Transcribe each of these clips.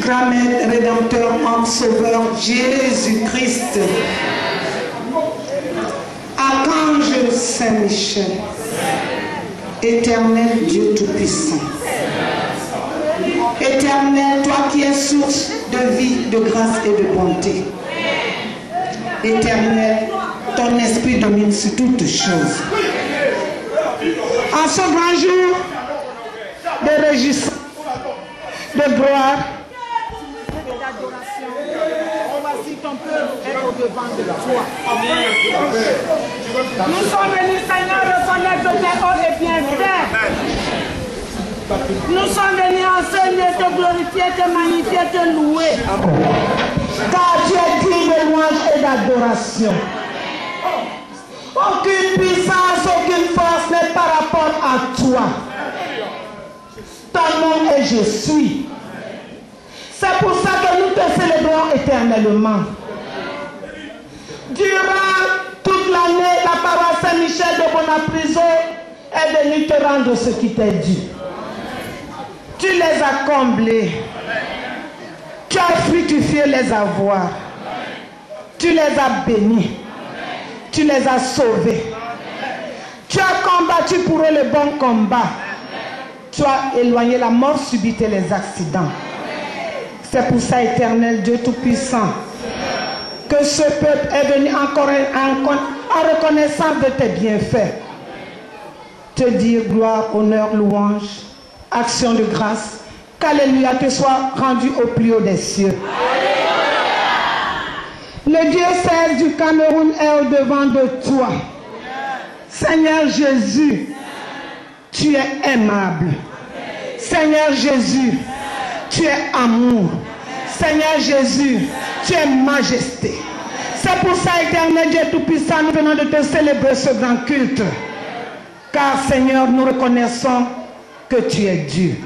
grand Maître, Rédempteur, mon Sauveur, Jésus-Christ. Archange Saint-Michel, éternel Dieu Tout-Puissant. Éternel, toi qui es source de vie, de grâce et de bonté. Éternel, ton esprit domine sur toutes choses. En ce grand jour de réjouissance, de gloire, et d'adoration, voici ton peuple est au-devant de toi. Nous sommes venus, Seigneur, reconnaître tes hauts et bienfaits. Nous sommes venus enseigner, te glorifier, te magnifier, te louer. Car tu es digne de louange et d'adoration. Aucune puissance, aucune force n'est par rapport à toi. Ton nom est Je suis. C'est pour ça que nous te célébrons éternellement. Durant toute l'année, la paroisse Saint-Michel de Bonapriso est venue te rendre ce qui t'est dû. Tu les as comblés. Tu as fructifié les avoirs. Tu les as bénis. Tu les as sauvés. Tu as combattu pour eux le bon combat. Tu as éloigné la mort subite et les accidents. C'est pour ça, éternel Dieu Tout-Puissant, que ce peuple est venu encore en reconnaissance de tes bienfaits. Te dire gloire, honneur, louange, action de grâce, qu'alléluia te soit rendu au plus haut des cieux. Le diocèse du Cameroun est au-devant de toi. Seigneur Jésus, tu es aimable. Seigneur Jésus, tu es amour. Seigneur Jésus, tu es majesté. C'est pour ça, éternel Dieu Tout-Puissant, nous venons de te célébrer ce grand culte. Car, Seigneur, nous reconnaissons que tu es Dieu.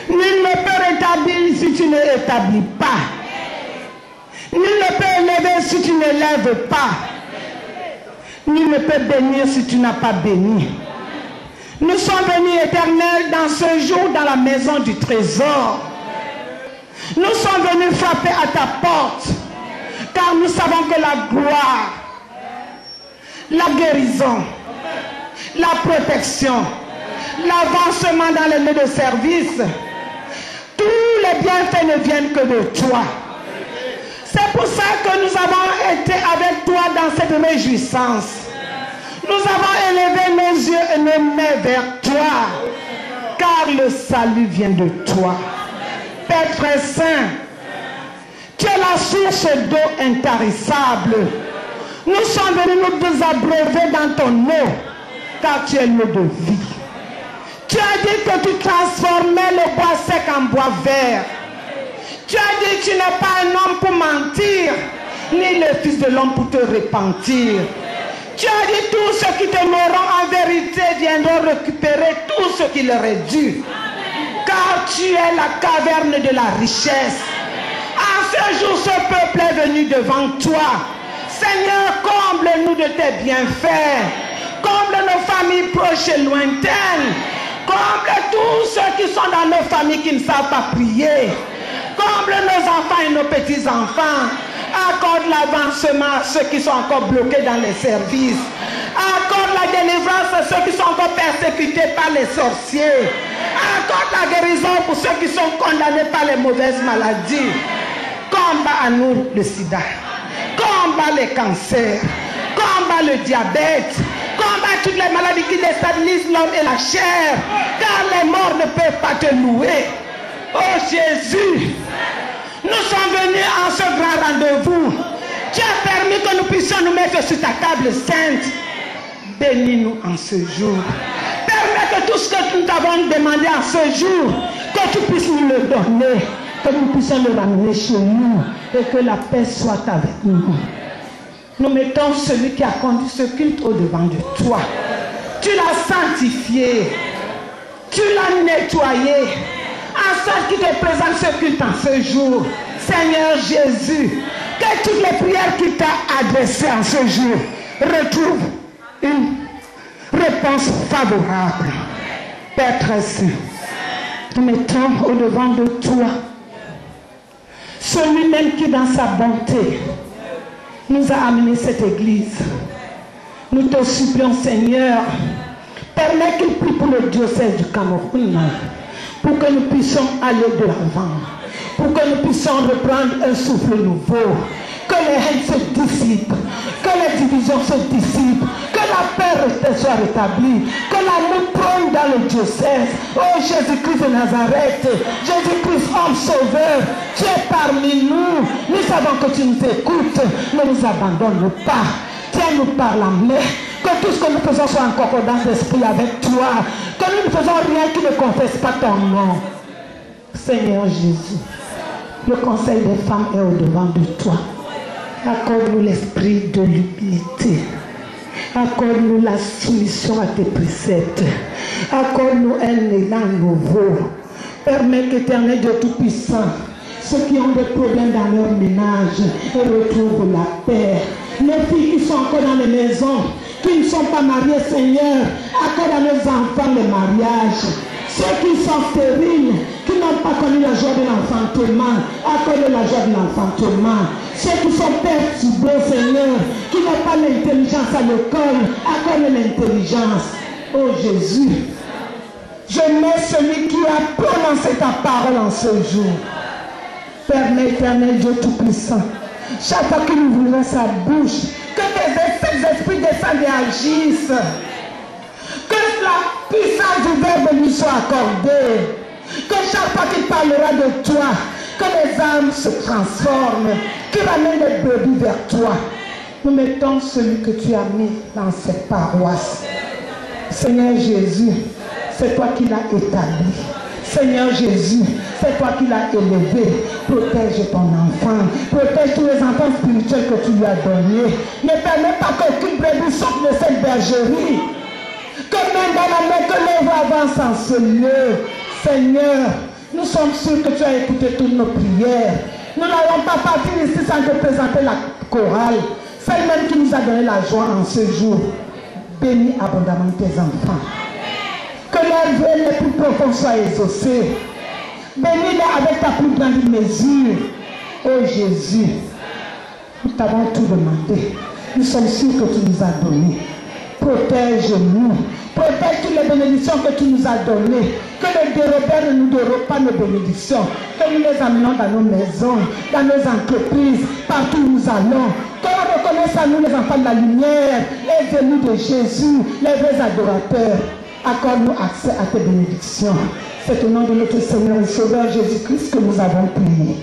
Nul ne peut rétablir si tu ne rétablis pas. Nul ne peut élever si tu ne lèves pas. Nul ne peut bénir si tu n'as pas béni. Nous sommes venus, éternel, dans ce jour dans la maison du trésor. Nous sommes venus frapper à ta porte, car nous savons que la gloire, la guérison, la protection, l'avancement dans les lieux de service, tous les bienfaits ne viennent que de toi. C'est pour ça que nous avons été avec toi dans cette réjouissance. Nous avons élevé nos yeux et nos mains vers toi, car le salut vient de toi. Père très saint, tu es la source d'eau intarissable. Nous sommes venus nous désabreuver dans ton eau, car tu es l'eau de vie. Tu as dit que tu transformais le bois sec en bois vert. Tu as dit que tu n'es pas un homme pour mentir, ni le fils de l'homme pour te repentir. Tu as dit tous ceux qui t'aimeront en vérité viendront récupérer tout ce qui leur est dû. Car tu es la caverne de la richesse. En ce jour, ce peuple est venu devant toi. Seigneur, comble-nous de tes bienfaits. Comble nos familles proches et lointaines. Comble tous ceux qui sont dans nos familles qui ne savent pas prier. Comble nos enfants et nos petits-enfants. Accorde l'avancement à ceux qui sont encore bloqués dans les services. Accorde la délivrance à ceux qui sont encore persécutés par les sorciers. Accorde la guérison pour ceux qui sont condamnés par les mauvaises maladies. Combat à nous le sida. Combat les cancers. Combat le diabète. Combat toutes les maladies qui déstabilisent l'homme et la chair. Car les morts ne peuvent pas te louer. Oh Jésus, nous sommes venus en ce grand rendez-vous. Tu as permis que nous puissions nous mettre sur ta table sainte. Bénis-nous en ce jour. Permets que tout ce que nous t'avons demandé en ce jour, que tu puisses nous le donner, que nous puissions le ramener chez nous et que la paix soit avec nous. Nous mettons celui qui a conduit ce culte au-devant de toi. Tu l'as sanctifié. Tu l'as nettoyé. En sorte qu'il te présente ce culte en ce jour. Seigneur Jésus, que toutes les prières qu'il t'a adressées en ce jour retrouvent une réponse favorable. Père très saint, nous mettons au-devant de toi celui-même qui dans sa bonté nous a amené cette église. Nous te supplions, Seigneur, permets qu'il prie pour le diocèse du Cameroun, pour que nous puissions aller de l'avant, pour que nous puissions reprendre un souffle nouveau, que les haines se dissipent, que les divisions se dissipent, que la paix soit rétablie, que l'amour prenne dans le diocèse. Oh Jésus-Christ de Nazareth, Jésus-Christ, homme sauveur, tu es parmi nous. Nous savons que tu nous écoutes, ne nous abandonne pas. Tiens-nous par la main, que tout ce que nous faisons soit en concordance d'esprit avec toi, que nous ne faisons rien qui ne confesse pas ton nom. Seigneur Jésus, le conseil des femmes est au-devant de toi. Accorde-nous l'esprit de l'humilité. Accorde-nous la soumission à tes préceptes. Accorde-nous un élan nouveau. Permets qu'Éternel Dieu Tout-Puissant, ceux qui ont des problèmes dans leur ménage, retrouvent la paix. Les filles qui sont encore dans les maisons, qui ne sont pas mariées, Seigneur, accorde à nos enfants le mariage. Ceux qui sont stériles, qui n'ont pas connu la joie de l'enfantement, accorde la joie de l'enfantement. Ceux qui sont perturbés, Seigneur, qui n'ont pas l'intelligence à l'école, accorde l'intelligence. Oh Jésus, je mets celui qui a prononcé ta parole en ce jour. Permets, Éternel Dieu Tout-Puissant, chaque fois qu'il ouvrirait sa bouche, que tes esprits descendent et agissent. Que la puissance du verbe lui soit accordée. Que chaque fois qu'il parlera de toi, que les âmes se transforment, qu'il ramène les brebis vers toi. Nous mettons celui que tu as mis dans cette paroisse. Seigneur Jésus, c'est toi qui l'as établi. Seigneur Jésus, c'est toi qui l'as élevé. Protège ton enfant. Protège tous les enfants spirituels que tu lui as donnés. Ne permets pas qu'aucune brebis sorte de cette bergerie. Que même dans la main, que l'œuvre avance en ce lieu. Seigneur, nous sommes sûrs que tu as écouté toutes nos prières. Nous n'allons pas partir ici sans te présenter la chorale. Celle-même qui nous a donné la joie en ce jour. Bénis abondamment tes enfants. Que leurs vœux les plus profonds soient exaucés. Bénis-les avec ta plus grande mesure. Oh Jésus, nous t'avons tout demandé. Nous sommes sûrs que tu nous as donné. Protège-nous. Protège toutes les bénédictions que tu nous as données. Que les dérobeurs ne nous dérobent pas nos bénédictions. Que nous les amenons dans nos maisons, dans nos entreprises, partout où nous allons. Qu'on reconnaisse à nous les enfants de la lumière, les élus de Jésus, les vrais adorateurs. Accorde-nous accès à tes bénédictions. C'est au nom de notre Seigneur et Sauveur Jésus-Christ que nous avons prié.